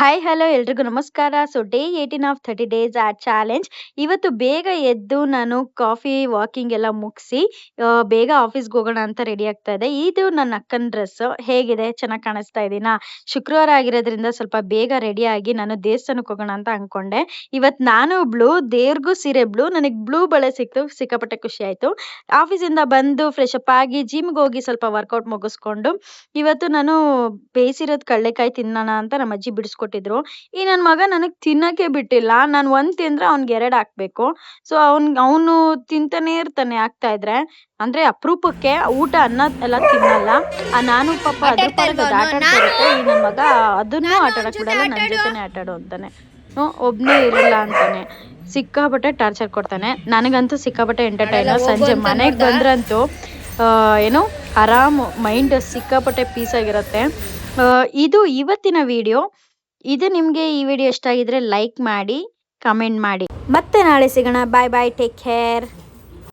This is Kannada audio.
ಹಾಯ್ ಹಲೋ ಎಲ್ರಿಗೂ ನಮಸ್ಕಾರ. So day 18 of 30 days at challenge. ಇವತ್ತು ಬೇಗ ಎದ್ದು ನಾನು ಕಾಫಿ ವಾಕಿಂಗ್ ಎಲ್ಲ ಮುಗಿಸಿ ಬೇಗ ಆಫೀಸ್ಗೆ ಹೋಗೋಣ ಅಂತ ರೆಡಿ ಆಗ್ತಾ ಇದೆ. ಇದು ನನ್ನ ಅಕ್ಕನ ಡ್ರೆಸ್. ಹೇಗಿದೆ, ಚೆನ್ನಾಗಿ ಕಾಣಿಸ್ತಾ ಇದೀನಾ? ಶುಕ್ರವಾರ ಆಗಿರೋದ್ರಿಂದ ಸ್ವಲ್ಪ ಬೇಗ ರೆಡಿ ಆಗಿ ನಾನು ದೇವಸ್ಥಾನಕ್ಕೆ ಹೋಗೋಣ ಅಂತ ಅನ್ಕೊಂಡೆ. ಇವತ್ತು ನಾನು ಬ್ಲೂ, ದೇವ್ರಿಗೂ ಸೀರೆ ಬ್ಲೂ, ನನಗೆ ಬ್ಲೂ ಬಳೆ ಸಿಕ್ತು, ಸಿಕ್ಕಾಪಟ್ಟೆ ಖುಷಿ ಆಯ್ತು. ಆಫೀಸಿಂದ ಬಂದು ಫ್ರೆಶ್ ಅಪ್ ಆಗಿ ಜಿಮ್ಗೆ ಹೋಗಿ ಸ್ವಲ್ಪ ವರ್ಕೌಟ್ ಮುಗಿಸ್ಕೊಂಡು ಇವತ್ತು ನಾನು ಬೇಯಿಸಿರೋದ್ ಕಡ್ಲೆಕಾಯಿ ತಿನ್ನೋಣ ಅಂತ ನಮ್ಮ ಅಜ್ಜಿ ಬಿಡಿಸ್ಕೊಟ್ಟಿದ್ರು. ಈ ನನ್ ಮಗ ನನಗ್ ತಿನ್ನಕ್ಕೆ ಬಿಟ್ಟಿಲ್ಲ. ನಾನ್ ಒಂದ್ ತಿಂದ್ರೆ ಅವ್ನ್ಗೆ 2 ಹಾಕ್ಬೇಕು. ಸೊ ಅವನು ತಿಂತಾನೆ ಇರ್ತಾನೆ ಆಗ್ತಾ ಇದ್ರೆ. ಅಂದ್ರೆ ಅಪರೂಪಕ್ಕೆ ಊಟ ಅನ್ನ ಎಲ್ಲ ತಿನ್ನಲ್ಲ. ನಾನು ಪಾಪ ಅದ್ರ ಪಾಡಿಗೆ ಅದ್ ಆಟ ಆಡ್ತಾ ಇರುತ್ತೆ. ಈ ನನ್ ಮಗ ಅದನ್ನೂ ಆಟ ಆಡಕ್ ಬಿಡಲ್ಲ, ನನ್ ಜೊತೆನೆ ಆಟ ಆಡು ಅಂತಾನೆ. ಒಬ್ನೇ ಇರಲ್ಲ ಅಂತಾನೆ. ಸಿಕ್ಕಾಪಟ್ಟೆ ಟಾರ್ಚರ್ ಕೊಡ್ತಾನೆ. ನನಗಂತೂ ಸಿಕ್ಕಾಪಟ್ಟೆ ಎಂಟರ್ಟೈನರ್. ಸಂಜೆ ಮನೆಗ್ ಬಂದ್ರಂತೂ ಏನು ಆರಾಮ್ ಮೈಂಡ್ ಸಿಕ್ಕಾಪಟ್ಟೆ ಪೀಸ್ ಆಗಿರುತ್ತೆ. ಇದು ಇವತ್ತಿನ ವಿಡಿಯೋ. ಇದು ನಿಮ್ಗೆ ಈ ವಿಡಿಯೋ ಇಷ್ಟ ಆಗಿದ್ರೆ ಲೈಕ್ ಮಾಡಿ, ಕಮೆಂಟ್ ಮಾಡಿ. ಮತ್ತೆ ನಾಳೆ ಸಿಗೋಣ. ಬಾಯ್ ಬಾಯ್, ಟೇಕ್ ಕೇರ್.